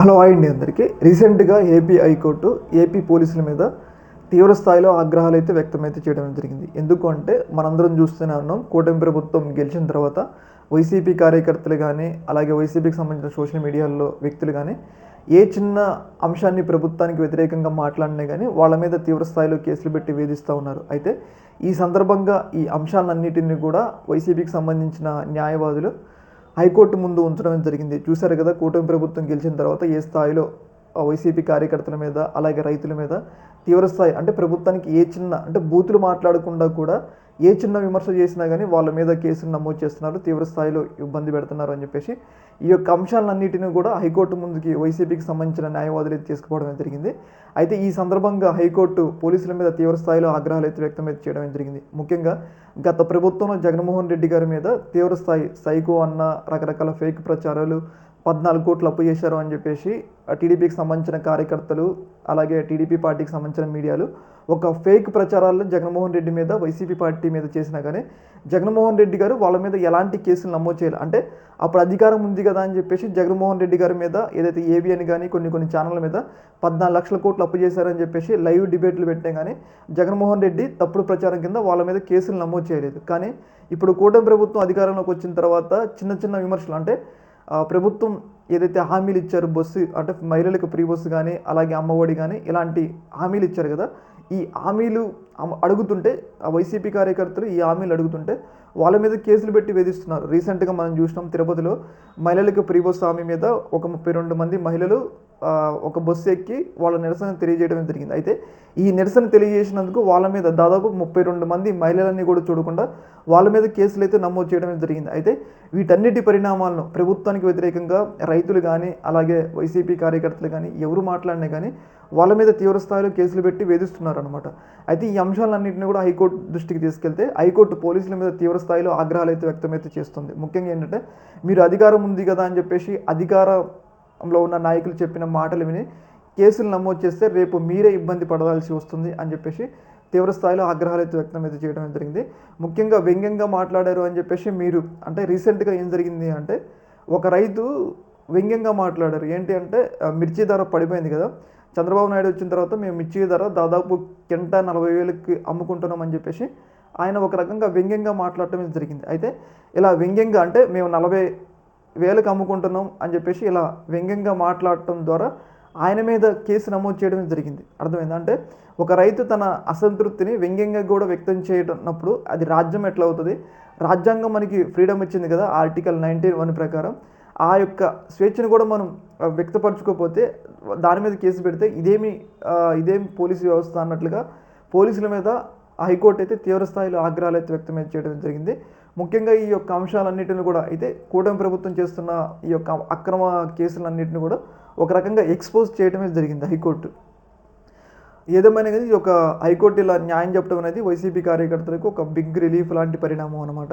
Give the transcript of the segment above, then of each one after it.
Hello అండి అందరికీ. రీసెంట్గా ఏపీ హైకోర్టు ఏపీ పోలీసుల మీద తీవ్ర స్థాయిలో ఆగ్రహాలు అయితే వ్యక్తమైతే చేయడం జరిగింది. ఎందుకు అంటే మనందరం చూస్తూనే ఉన్నాం, కూటమి ప్రభుత్వం గెలిచిన తర్వాత వైసీపీ కార్యకర్తలు కానీ, అలాగే వైసీపీకి సంబంధించిన సోషల్ మీడియాలో వ్యక్తులు కానీ ఏ చిన్న అంశాన్ని ప్రభుత్వానికి వ్యతిరేకంగా మాట్లాడినా కానీ వాళ్ళ మీద తీవ్ర స్థాయిలో కేసులు పెట్టి వేధిస్తూ ఉన్నారు. అయితే ఈ సందర్భంగా ఈ అంశాలన్నిటిని కూడా వైసీపీకి సంబంధించిన న్యాయవాదులు హైకోర్టు ముందు ఉంచడం జరిగింది. చూశారు కదా, కూటమి ప్రభుత్వం గెలిచిన తర్వాత ఏ స్థాయిలో వైసీపీ కార్యకర్తల మీద, అలాగే రైతుల మీద తీవ్ర స్థాయి అంటే ప్రభుత్వానికి ఏ చిన్న అంటే బూతులు మాట్లాడకుండా కూడా ఏ చిన్న విమర్శ చేసినా కానీ వాళ్ళ మీద కేసులు నమోదు చేస్తున్నారు, తీవ్ర స్థాయిలో ఇబ్బంది పెడుతున్నారు అని చెప్పేసి ఈ యొక్క అంశాలన్నింటినీ కూడా హైకోర్టు ముందుకి వైసీపీకి సంబంధించిన న్యాయవాదులు అయితే తీసుకుపోవడం జరిగింది. అయితే ఈ సందర్భంగా హైకోర్టు పోలీసుల మీద తీవ్ర స్థాయిలో ఆగ్రహాలు అయితే వ్యక్తమైతే చేయడం జరిగింది. ముఖ్యంగా గత ప్రభుత్వంలో జగన్మోహన్ రెడ్డి గారి మీద తీవ్ర స్థాయి సైకో అన్న రకరకాల ఫేక్ ప్రచారాలు, 14 కోట్లు అప్పు చేశారు అని చెప్పేసి టీడీపీకి సంబంధించిన కార్యకర్తలు, అలాగే టీడీపీ పార్టీకి సంబంధించిన మీడియాలు ఒక ఫేక్ ప్రచారాలను జగన్మోహన్ రెడ్డి మీద, వైసీపీ పార్టీ మీద చేసినా కానీ జగన్మోహన్ రెడ్డి గారు వాళ్ళ మీద ఎలాంటి కేసులు నమోదు చేయాలి అంటే అప్పుడు అధికారం ఉంది కదా అని చెప్పేసి జగన్మోహన్ రెడ్డి గారి మీద ఏదైతే ఏబీ అని కానీ కొన్ని ఛానళ్ళ మీద 14 లక్షల కోట్లు అప్పు చేశారని చెప్పేసి లైవ్ డిబేట్లు పెట్టే కానీ జగన్మోహన్ రెడ్డి తప్పుడు ప్రచారం కింద వాళ్ళ మీద కేసులు నమోదు చేయలేదు. కానీ ఇప్పుడు కూటమి ప్రభుత్వం అధికారంలోకి వచ్చిన తర్వాత చిన్న విమర్శలు అంటే ప్రభుత్వం ఏదైతే హామీలు ఇచ్చారు, బస్సు అంటే మహిళలకు ఫ్రీ బస్సు కానీ, అలాగే అమ్మఒడి కానీ ఇలాంటి హామీలు ఇచ్చారు కదా, ఈ హామీలు అడుగుతుంటే వైసీపీ కార్యకర్తలు ఈ హామీలు అడుగుతుంటే వాళ్ళ మీద కేసులు పెట్టి వేధిస్తున్నారు. రీసెంట్గా మనం చూసినాం, తిరుపతిలో మహిళలకు ఫ్రీ బస్సు హామీ మీద ఒక 32 మంది మహిళలు ఒక బస్సు ఎక్కి వాళ్ళ నిరసన తెలియజేయడం జరిగింది. అయితే ఈ నిరసన తెలియజేసినందుకు వాళ్ళ మీద దాదాపు 32 మంది మహిళలన్నీ కూడా చూడకుండా వాళ్ళ మీద కేసులు అయితే నమోదు చేయడం జరిగింది. అయితే వీటన్నిటి పరిణామాలను ప్రభుత్వానికి వ్యతిరేకంగా రైతులు కానీ, అలాగే వైసీపీ కార్యకర్తలు కానీ ఎవరు మాట్లాడినా కానీ వాళ్ళ మీద తీవ్ర స్థాయిలో కేసులు పెట్టి వేధిస్తున్నారు అనమాట. అయితే ఈ అంశాలన్నింటినీ కూడా హైకోర్టు దృష్టికి తీసుకెళ్తే హైకోర్టు పోలీసుల మీద తీవ్ర స్థాయిలో ఆగ్రహాలు అయితే వ్యక్తమైతే చేస్తుంది. ముఖ్యంగా ఏంటంటే మీరు అధికారం ఉంది కదా అని చెప్పేసి అధికారంలో ఉన్న నాయకులు చెప్పిన మాటలు విని కేసులు నమోదు చేస్తే రేపు మీరే ఇబ్బంది పడాల్సి వస్తుంది అని చెప్పేసి తీవ్ర స్థాయిలో ఆగ్రహాలు అయితే వ్యక్తం అయితే చేయడం జరిగింది. ముఖ్యంగా వ్యంగ్యంగా మాట్లాడారు అని చెప్పేసి మీరు అంటే రీసెంట్గా ఏం జరిగింది అంటే ఒక రైతు వ్యంగ్యంగా మాట్లాడారు. ఏంటి అంటే మిర్చి ధర పడిపోయింది కదా, చంద్రబాబు నాయుడు వచ్చిన తర్వాత మేము మిర్చి ధర దాదాపు కింటా 40,000కి అమ్ముకుంటున్నాం అని చెప్పేసి ఆయన ఒక రకంగా వ్యంగ్యంగా మాట్లాడటం జరిగింది. అయితే ఇలా వ్యంగ్యంగా అంటే మేము 40,000కి అమ్ముకుంటున్నాం అని చెప్పేసి ఇలా వ్యంగ్యంగా మాట్లాడటం ద్వారా ఆయన మీద కేసు నమోదు చేయడం జరిగింది. అర్థమైంది అంటే ఒక రైతు తన అసంతృప్తిని వ్యంగ్యంగా కూడా వ్యక్తం చేయనప్పుడు అది రాజ్యం ఎట్లా అవుతుంది? రాజ్యాంగం మనకి ఫ్రీడమ్ ఇచ్చింది కదా, ఆర్టికల్ 19(1) ప్రకారం ఆ యొక్క స్వేచ్ఛను కూడా మనం వ్యక్తపరచుకోకపోతే దాని మీద కేసు పెడితే ఇదేమి పోలీసు వ్యవస్థ అన్నట్లుగా పోలీసుల మీద హైకోర్టు అయితే తీవ్ర స్థాయిలో ఆగ్రహాలు అయితే వ్యక్తం చేయడం జరిగింది. ముఖ్యంగా ఈ యొక్క అంశాలన్నింటిని కూడా అయితే కూటమి ప్రభుత్వం చేస్తున్న ఈ యొక్క అక్రమ కేసులన్నింటిని కూడా ఒక రకంగా ఎక్స్పోజ్ చేయడమే జరిగింది హైకోర్టు. ఏదేమైనా కానీ ఈ యొక్క హైకోర్టు ఇలా న్యాయం చెప్పడం అనేది వైసీపీ కార్యకర్తలకు ఒక బిగ్ రిలీఫ్ లాంటి పరిణామం అనమాట.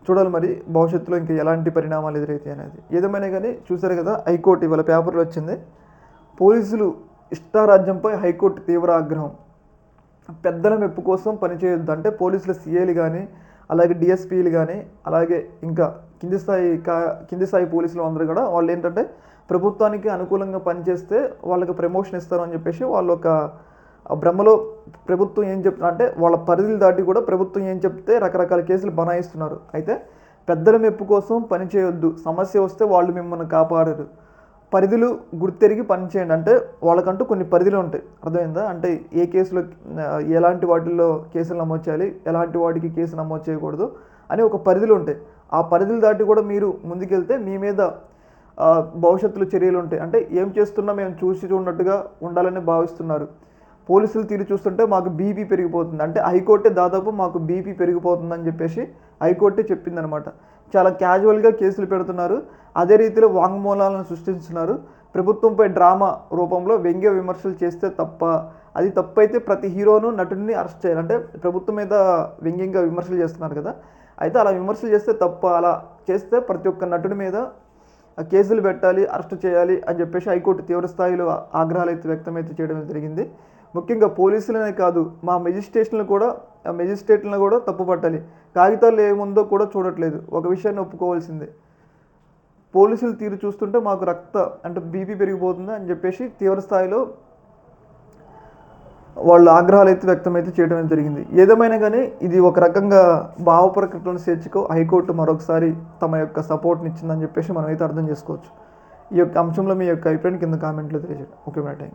చూడాలి మరి భవిష్యత్తులో ఇంకా ఎలాంటి పరిణామాలు ఎదురైతాయి అనేది. ఏదేమైనా కానీ చూసారు కదా, హైకోర్టు ఇవాళ పేపర్లో వచ్చింది, పోలీసులు ఇష్టారాజ్యంపై హైకోర్టు తీవ్ర ఆగ్రహం, పెద్దల మెప్పు కోసం పనిచేయొద్దు అంటే పోలీసుల సీఏలు కానీ, అలాగే డిఎస్పీలు కానీ, అలాగే ఇంకా కింది స్థాయి పోలీసులు అందరూ కూడా వాళ్ళు ఏంటంటే ప్రభుత్వానికి అనుకూలంగా పనిచేస్తే వాళ్ళకి ప్రమోషన్ ఇస్తారు అని చెప్పేసి వాళ్ళు ఒక భ్రమలో ప్రభుత్వం ఏం చెప్తున్నా అంటే వాళ్ళ పరిధులు దాటి కూడా ప్రభుత్వం ఏం చెప్తే రకరకాల కేసులు బనాయిస్తున్నారు. అయితే పెద్దల మెప్పు కోసం పని చేయొద్దు, సమస్య వస్తే వాళ్ళు మిమ్మల్ని కాపాడరు, పరిధులు గుర్తెరిగి పనిచేయండి అంటే వాళ్ళకంటూ కొన్ని పరిధులు ఉంటాయి. అర్థమైందా? అంటే ఏ కేసులో ఎలాంటి వాటిల్లో కేసులు నమోదు చేయాలి, ఎలాంటి వాటికి కేసు నమోదు చేయకూడదు అని ఒక పరిధులు ఉంటాయి. ఆ పరిధులు దాటి కూడా మీరు ముందుకెళ్తే మీ మీద భవిష్యత్తులో చర్యలు ఉంటాయి. అంటే ఏం చేస్తున్నా మేము చూడనట్టుగా ఉండాలని భావిస్తున్నారు, పోలీసులు తీరు చూస్తుంటే మాకు బీపీ పెరిగిపోతుంది అంటే హైకోర్టే దాదాపు మాకు బీపీ పెరిగిపోతుందని చెప్పేసి హైకోర్టే చెప్పిందనమాట. చాలా క్యాజువల్గా కేసులు పెడుతున్నారు, అదే రీతిలో వాంగ్మూలాలను సృష్టిస్తున్నారు. ప్రభుత్వంపై డ్రామా రూపంలో వ్యంగ్య విమర్శలు చేస్తే తప్ప, అది తప్పైతే ప్రతి హీరోను నటుడిని అరెస్ట్ చేయాలి అంటే ప్రభుత్వం మీద వ్యంగ్యంగా విమర్శలు చేస్తున్నారు కదా, అయితే అలా విమర్శలు చేస్తే తప్ప, అలా చేస్తే ప్రతి ఒక్క నటుడి మీద కేసులు పెట్టాలి, అరెస్ట్ చేయాలి అని చెప్పేసి హైకోర్టు తీవ్ర స్థాయిలో ఆగ్రహాలు అయితే వ్యక్తమైతే చేయడం జరిగింది. ముఖ్యంగా పోలీసులనే కాదు, మా మెజిస్ట్రేట్లను కూడా తప్పు పట్టాలి, కాగితాలు ఏముందో కూడా చూడట్లేదు. ఒక విషయాన్ని ఒప్పుకోవాల్సిందే, పోలీసుల తీరు చూస్తుంటే మాకు అంటే బీపీ పెరిగిపోతుంది అని చెప్పేసి తీవ్ర స్థాయిలో వాళ్ళు ఆగ్రహాలు అయితే వ్యక్తమైతే చేయడం జరిగింది. ఏదేమైనా కానీ ఇది ఒక రకంగా భావ ప్రకటన స్వేచ్ఛకు హైకోర్టు మరొకసారి తమ యొక్క సపోర్ట్ని ఇచ్చిందని చెప్పేసి మనం అయితే అర్థం చేసుకోవచ్చు. ఈ యొక్క అంశంలో మీ యొక్క అభిప్రాయం కింద కామెంట్లో తెలియజేయండి. Okay madam, thank you.